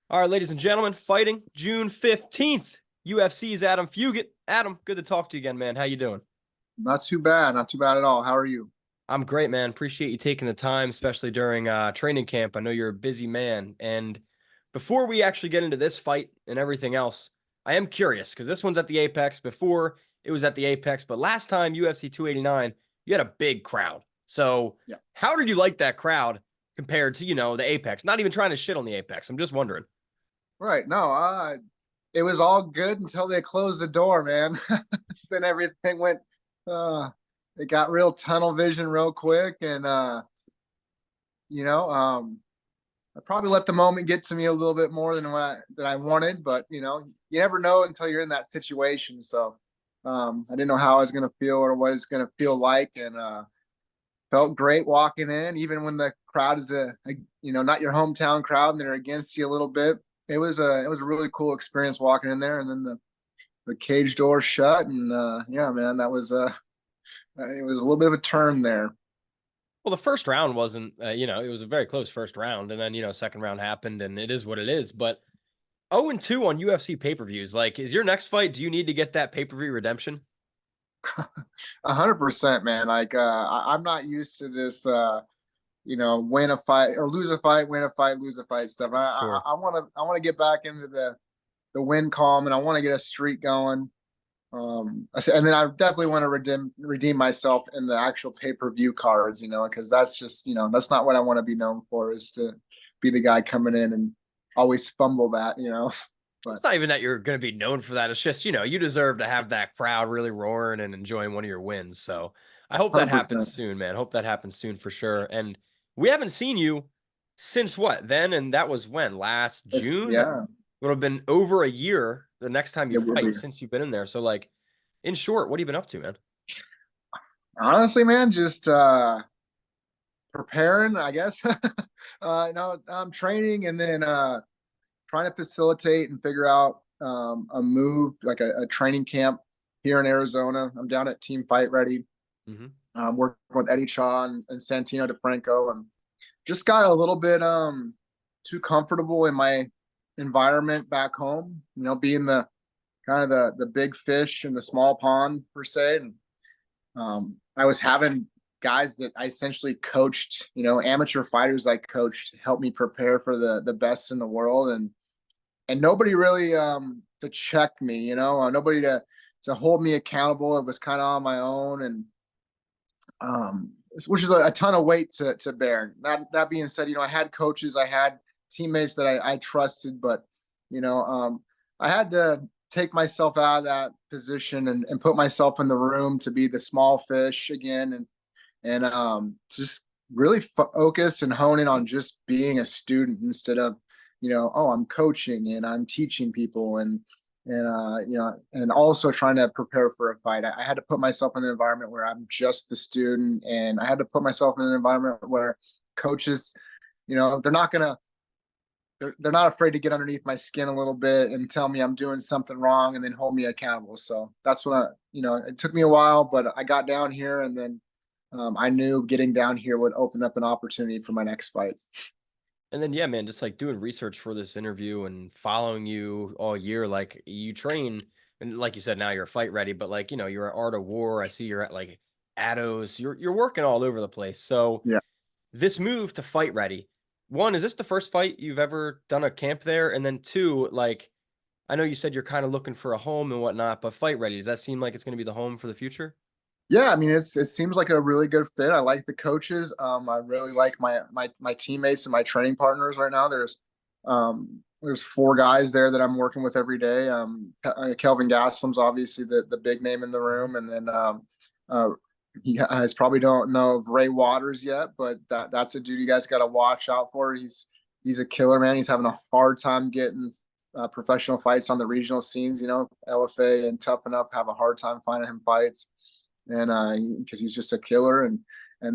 All right, ladies and gentlemen, fighting June 15th. UFC's Adam Fugitt. Adam, good to talk to you again, man. How you doing? Not too bad. Not too bad at all. How are you? I'm great, man. Appreciate you taking the time, especially during training camp. I know you're a busy man. And before we actually get into this fight and everything else, I am curious because this one's at the Apex. Before it was at the Apex, but last time UFC 289, you had a big crowd. So, Yeah. how did you like that crowd compared to, the Apex? Not even trying to shit on the Apex. I'm just wondering. Right. No, it was all good until they closed the door, man. Then everything went uh it got real tunnel vision real quick and you know, I probably let the moment get to me a little bit more than I wanted, but you never know until you're in that situation. So I didn't know how I was gonna feel or what it's gonna feel like and felt great walking in, even when the crowd is not your hometown crowd and they're against you a little bit. It was a really cool experience walking in there, and then the cage door shut, and yeah, man, that was it was a little bit of a turn there. Well, the first round wasn't, it was a very close first round. And then, second round happened and it is what it is. But 0-2 on UFC pay per views. Like, is your next fight, do you need to get that pay per view redemption? 100%, man. Like I'm not used to this. Win a fight or lose a fight, win a fight, lose a fight stuff. I Sure. I want to I want to get back into the win column, and I want to get a streak going. And then I definitely want to redeem myself in the actual pay-per-view cards, because that's just, that's not what I want to be known for, is to be the guy coming in and always fumble that. But It's not even that you're going to be known for that. It's just, you deserve to have that crowd really roaring and enjoying one of your wins. So I hope that happens 100%. soon, man. Hope that happens soon for sure. And we haven't seen you since what then? And that was when? Last June? That Yeah, would have been over a year the next time you it will be. fight since you've been in there. So, like, in short, what have you been up to, man? Honestly, man, just preparing, I guess. I'm training and then trying to facilitate and figure out a move, like a training camp here in Arizona. I'm down at Team Fight Ready, Mm-hmm. working with Eddie Chaw and Santino DeFranco, and just got a little bit too comfortable in my environment back home. Being the kind of the big fish in the small pond per se, and I was having guys that I essentially coached, amateur fighters I coached, help me prepare for the best in the world, and nobody really to check me, nobody to hold me accountable. It was kind of on my own, and which is a ton of weight to bear. That being said, I had coaches, I had teammates that I trusted, but I had to take myself out of that position and put myself in the room to be the small fish again, and just really focus and hone in on just being a student instead of oh, I'm coaching and I'm teaching people, and also trying to prepare for a fight. I had to put myself in an environment where I'm just the student, and I had to put myself in an environment where coaches, they're not gonna they're not afraid to get underneath my skin a little bit and tell me I'm doing something wrong and then hold me accountable. So that's what it took me a while, but I got down here, and then I knew getting down here would open up an opportunity for my next fight. And then, yeah, man, just like doing research for this interview and following you all year, like you train, and like you said, now you're fight ready, but like, you're at Art of War. I see you're at like Ados. You're working all over the place. So Yeah. this move to fight ready, one, is this the first fight you've ever done a camp there? And then two, like, I know you said you're kind of looking for a home and whatnot, but fight ready, does that seem like it's going to be the home for the future? Yeah, I mean, it seems like a really good fit. I like the coaches. I really like my teammates and my training partners right now. There's four guys there that I'm working with every day. Kelvin Gaslam's obviously the big name in the Mhm. room, and then uh, you guys probably don't know of Ray Waters yet, but that's a dude you guys got to watch out for. He's a killer, man. He's having a hard time getting professional fights on the regional scenes. LFA and Tough Enough have a hard time finding him fights, and because he's just a killer. And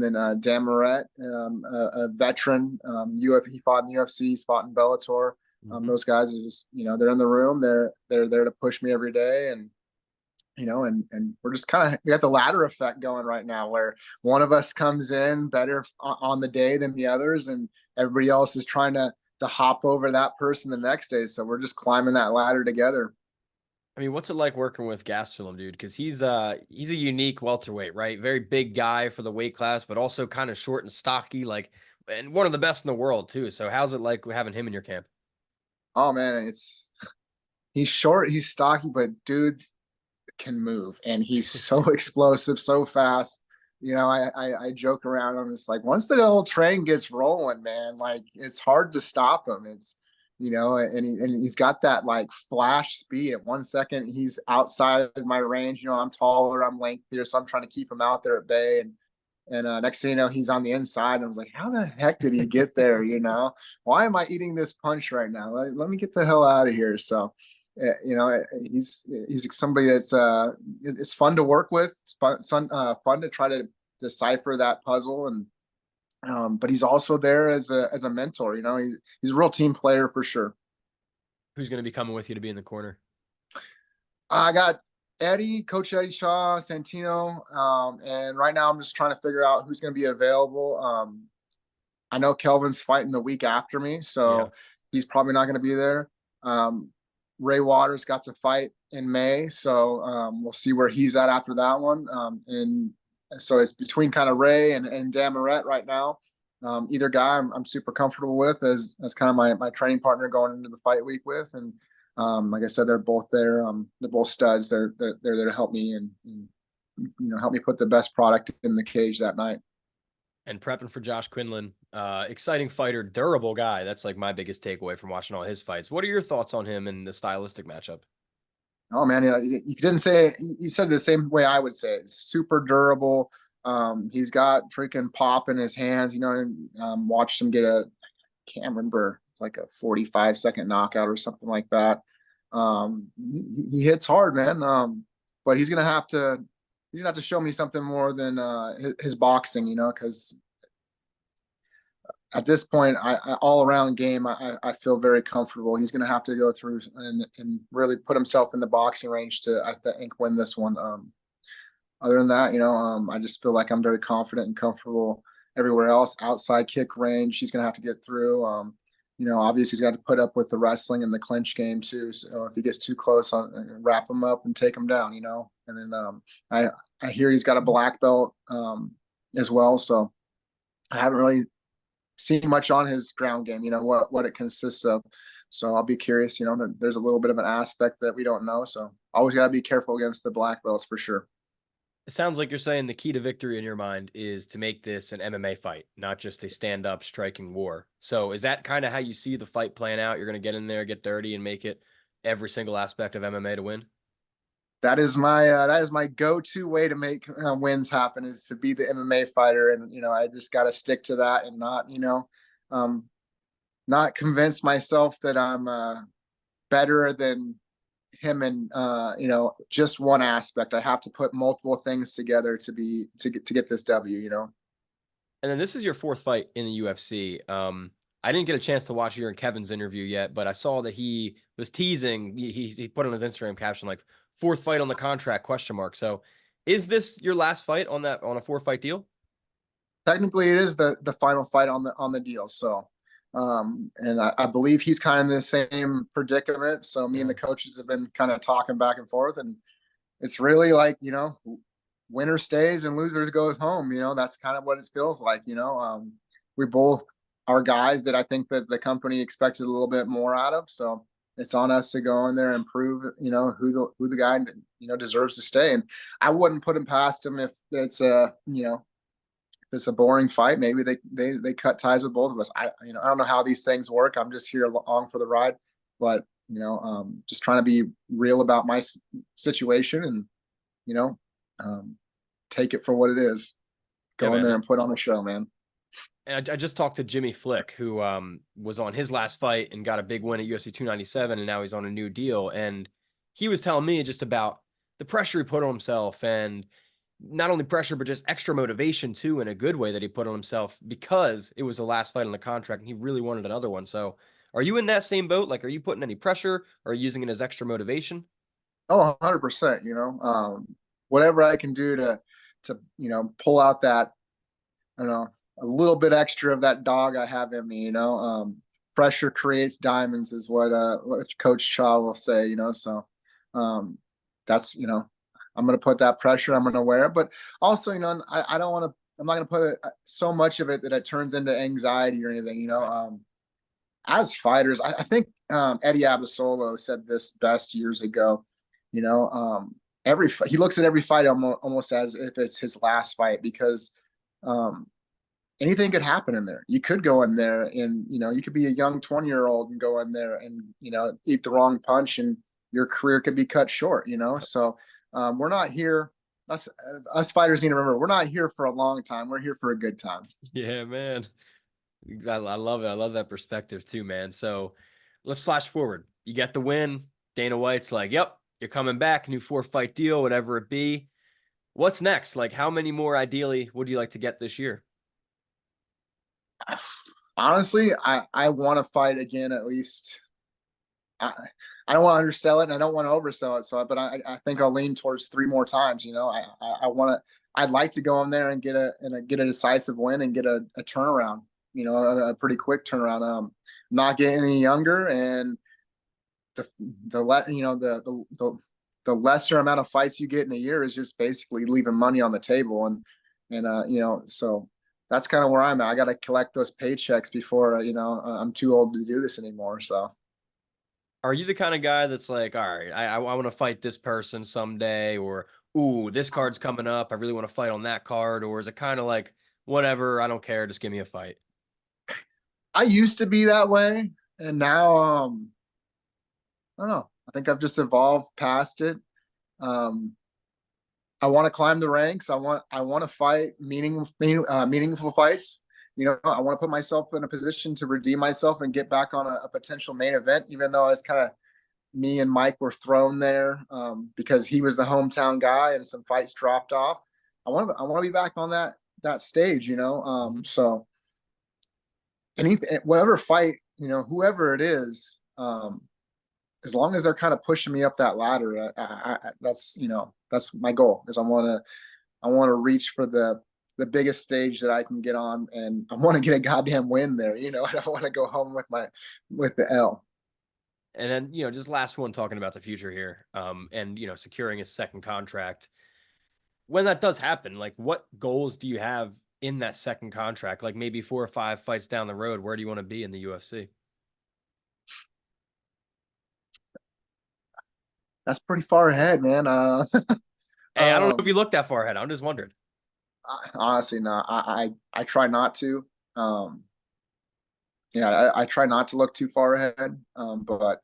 then Dan Moret, a veteran, he fought in the UFC, he's fought in Bellator. Mhm. Those guys are just, they're in the room. They're there to push me every day, and we're just kind of, we got the ladder effect going right now, where one of us comes in better on the day than the others, and everybody else is trying to to hop over that person the next day. So we're just climbing that ladder together. I mean, what's it like working with Gastelum, dude? Because he's a unique welterweight, right? Very big guy for the weight class, but also kind of short and stocky, like, and one of the best in the world too. So how's it like having him in your camp? Oh man, he's short, he's stocky, but dude can move, and he's so explosive, so fast. I joke around. I'm just like, once the old train gets rolling, man, like it's hard to stop him. And he's got that like flash speed. At 1 second, he's outside of my range. I'm taller, I'm lengthier, so I'm trying to keep him out there at bay. And next thing you know, he's on the inside. And I was like, how the heck did he get there? Why am I eating this punch right now? Let me get the hell out of here. So, he's somebody that's it's fun to work with. It's fun to try to decipher that puzzle. But he's also there as a mentor. He's a real team player for sure. Who's going to be coming with you to be in the corner? I got Coach Eddie Shaw, Santino, and right now I'm just trying to figure out who's going to be available. I know Kelvin's fighting the week after me, Yeah. so he's probably not going to be there. Ray Waters got to fight in May, so we'll see where he's at after that one. And so it's between kind of Ray and Dan Moret right now. Either guy I'm super comfortable with as kind of my training partner going into the fight week with. And like I said, they're both there. They're both studs. They're there to help me and help me put the best product in the cage that night. And prepping for Josh Quinlan, exciting fighter, durable guy. That's like my biggest takeaway from watching all his fights. What are your thoughts on him and the stylistic matchup? Oh man, yeah, you didn't say it. You said it the same way I would say it. Super durable. He's got freaking pop in his hands. Watched him get can't remember, like a 45-second knockout or something like that. He hits hard, man. But he's gonna have to show me something more than his boxing, because at this point, I all around game, I feel very comfortable. He's going to have to go through and really put himself in the boxing range to, I think, win this one. Other than that, I just feel like I'm very confident and comfortable everywhere else. Outside kick range, he's going to have to get through. Obviously he's got to put up with the wrestling and the clinch game too. So if he gets too close, wrap him up and take him down. And then I hear he's got a black belt as well. So I haven't really seen much on his ground game, what it consists of. So I'll be curious. There's a little bit of an aspect that we don't know. So always got to be careful against the black belts for sure. It sounds like you're saying the key to victory in your mind is to make this an MMA fight, not just a stand-up striking war. So is that kind of how you see the fight playing out? You're going to get in there, get dirty, and make it every single aspect of MMA to win? That is my go-to way to make wins happen, is to be the MMA fighter. And I just got to stick to that and um, not convince myself that I'm better than him in just one aspect. I have to put multiple things together to get this W. And then this is your fourth fight in the UFC. I didn't get a chance to watch your and Kevin's interview yet, but I saw that he was teasing. He put on his Instagram caption like fourth fight on the contract ? So, is this your last fight on a 4-fight deal? Technically, it is the final fight on the deal. So, and I believe he's kind of in the same predicament. So me and the coaches have been kind of talking back and forth, and it's really like, winner stays and loser goes home. That's kind of what it feels like. We both are guys that I think that the company expected a little bit more out of. So it's on us to go in there and prove, who the guy deserves to stay. And I wouldn't put him past him if it's a boring fight. Maybe they cut ties with both of us. I don't know how these things work. I'm just here along for the ride, but just trying to be real about my situation and you know, take it for what it is. Go in there and put on a show, man. And I just talked to Jimmy Flick, who was on his last fight and got a big win at UFC 297, and now he's on a new deal. And he was telling me just about the pressure he put on himself, and not only pressure, but just extra motivation too, in a good way that he put on himself, because it was the last fight on the contract and he really wanted another one. So are you in that same boat? Like, are you putting any pressure or using it as extra motivation? Oh, 100%, whatever I can do to, pull out that, I don't know, a little bit extra of that dog I have in me, pressure creates diamonds is what Coach Cha will say, so um that's I'm gonna put that pressure, I'm gonna wear it, but also, I don't want to, I'm not gonna put so much of it that it turns into anxiety or anything, Right. as fighters, I think Eddie Abasolo said this best years ago. You know, he looks at every fight almost as if it's his last fight, because um, anything could happen in there. You could go in there and you could be a young 20-year-old and go in there and eat the wrong punch, and your career could be cut short. So we're not here. Us fighters need to remember, we're not here for a long time. We're here for a good time. Yeah, man. I love it. I love that perspective too, man. So let's flash forward. You get the win. Dana White's like, yep, you're coming back, new 4-fight deal, whatever it be. What's next? Like, how many more ideally would you like to get this year? Honestly, I want to fight again at least. I, I don't want to undersell it and I don't want to oversell it. So, but I think I'll lean towards 3 more times. I want to. I'd like to go in there and get a decisive win and get a turnaround. A pretty quick turnaround. Not getting any younger, and the the let the lesser amount of fights you get in a year is just basically leaving money on the table, and so that's kind of where I'm at. I got to collect those paychecks before I'm too old to do this anymore. So. Are you the kind of guy that's like, all right, I want to fight this person someday, or ooh, this card's coming up, I really want to fight on that card, or is it kind of like whatever, I don't care, just give me a fight? I used to be that way, and now I don't know. I think I've just evolved past it. Um, I want to climb the ranks. I want to fight meaningful fights. I want to put myself in a position to redeem myself and get back on a potential main event, even though it's kind of me and Mike were thrown there because he was the hometown guy and some fights dropped off. I want to be back on that stage. Mhm. So anything, whatever fight, whoever it is, as long as they're kind of pushing me up that ladder, that's my goal. Is I want to reach for the biggest stage that I can get on, and I want to get a goddamn win there. I don't want to go home with the L. And then, just last one talking about the future here, and securing a second contract. When that does happen, like what goals do you have in that second contract? Like maybe 4 or 5 fights down the road, where do you want to be in the UFC? That's pretty far ahead, man. Hey, I don't know if you um, look that far ahead. I'm just wondering. Honestly, no. I try not to. Yeah, I try not to look too far ahead. But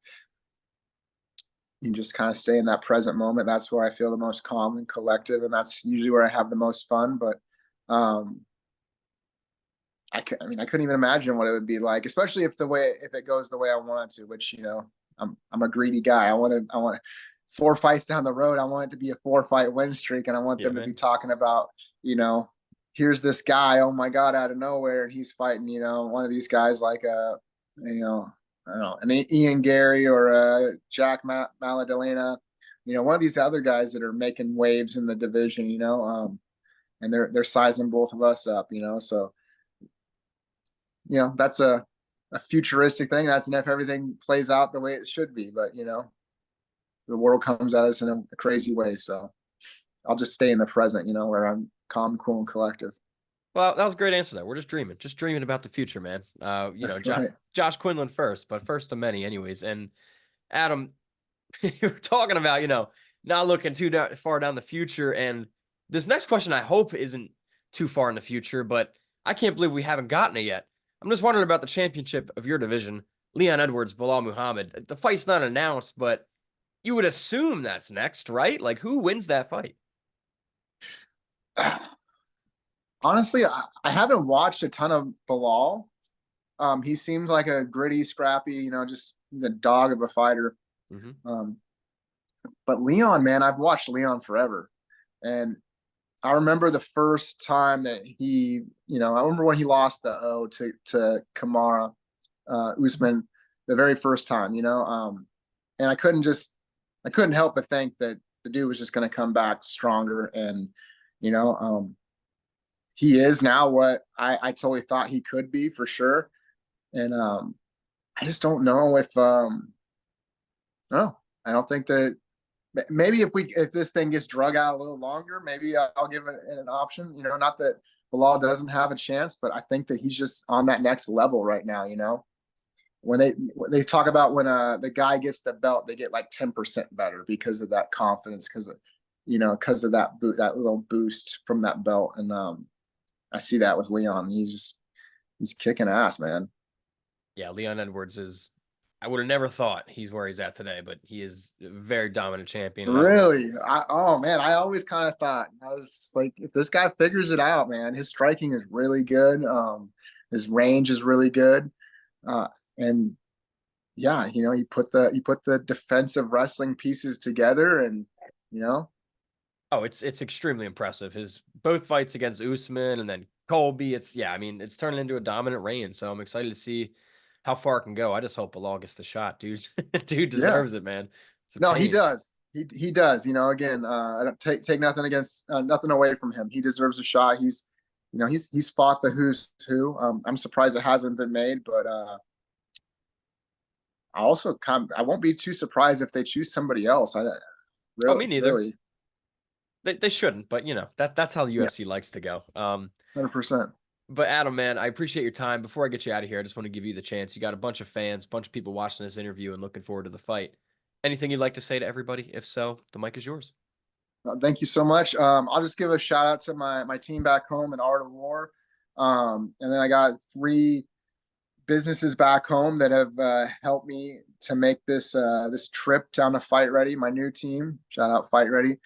you just kind of stay in that present moment. That's where I feel the most calm and collective, and that's usually where I have the most fun. But um, I mean, I couldn't even imagine what it would be like, especially if it goes the way I want it to. Which I'm a greedy guy. I want 4 fights down the road. I want it to be a 4-fight win streak, and I want Yeah, them to be man. talking about here's this guy. Oh my god, out of nowhere, and he's fighting one of these guys like you know I don't know, an Ian Gary or Jack Maladalena. One of these other guys that are making waves in the division. And they're sizing both of us up. So that's a futuristic thing. That's if everything plays out the way it should be. But the world comes at us in a crazy way. So I'll just stay in the present, where I'm calm, cool, and collective. Well, that was a great answer there. We're just dreaming about the future, man. That's right. Josh Quinlan first, but first of many anyways. And Adam, you're talking about, not looking far down the future. And this next question, I hope isn't too far in the future, but I can't believe we haven't gotten it yet. I'm just wondering about the championship of your division, Leon Edwards, Bilal Muhammad. The fight's not announced, but you would assume that's next, right? Like, who wins that fight? Honestly, I haven't watched a ton of Bilal. He seems like a gritty, scrappy, just he's a dog of a fighter. Hmm. Um, but Leon, man, I've watched Leon forever. And I remember the first time that I remember when he lost the O to Kamara Usman the very first time, and I couldn't help but think that the dude was just going to come back stronger, and you know, he is now what I totally thought he could be for sure, and I just don't know if no, I don't think that maybe if this thing gets drug out a little longer, maybe I'll give it an option. You know, not that Bilal doesn't have a chance, but I think that he's just on that next level right now. You know, when they talk about when the guy gets the belt, they get like 10% better because of that confidence, because of that little boost from that belt. And I see that with Leon. He's kicking ass, man. Yeah, Leon Edwards is. I would have never thought he's where he's at today, but he is a very dominant champion, and I don't know. Really? Oh man, I always kind of thought, I was like, if this guy figures it out, man, his striking is really good. His range is really good. And yeah, you know, he put the defensive wrestling pieces together, and you know, Oh, it's extremely impressive. His both fights against Usman and then Colby. It's yeah, I mean, it's turning into a dominant reign. So I'm excited to see how far it can go. I just hope Bilal gets the shot, dude. Dude yeah. deserves it, man. It's a No, he pain. does. He does. You know, again, I don't take nothing away from him. He deserves a shot. He's fought the who's who. I'm surprised it hasn't been made, but I won't be too surprised if they choose somebody else. I Oh, really, me neither. really, They shouldn't, but that's how the yeah, UFC likes to go. 100%. But Adam, man, I appreciate your time. Before I get you out of here, I just want to give you the chance. You got a bunch of fans, a bunch of people watching this interview and looking forward to the fight. Anything you'd like to say to everybody? If so, the mic is yours. Thank you so much. I'll just give a shout out to my team back home in Art of War, and then I got three businesses back home that have helped me to make this trip down to Fight Ready, my new team. Shout out Fight Ready.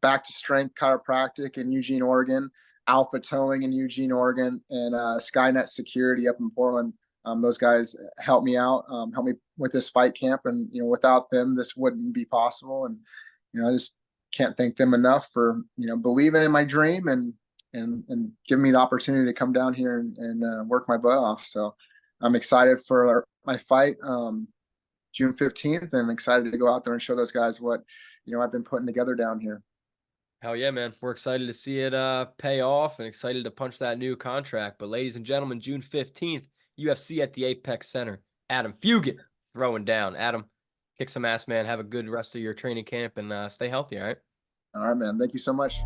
Back to Strength Chiropractic in Eugene, Oregon, Alpha Towing in Eugene, Oregon, and Skynet Security up in Portland. Those guys helped me out, helped me with this fight camp, and you know, without them, this wouldn't be possible. And you know, I just can't thank them enough for believing in my dream and giving me the opportunity to come down here and work my butt off. So I'm excited for my fight June 15th, and excited to go out there and show those guys what I've been putting together down here. Hell yeah, man. We're excited to see it pay off and excited to punch that new contract. But ladies and gentlemen, June 15th, UFC at the Apex Center. Adam Fugitt throwing down. Adam, kick some ass, man. Have a good rest of your training camp and stay healthy, all right? All right, man. Thank you so much.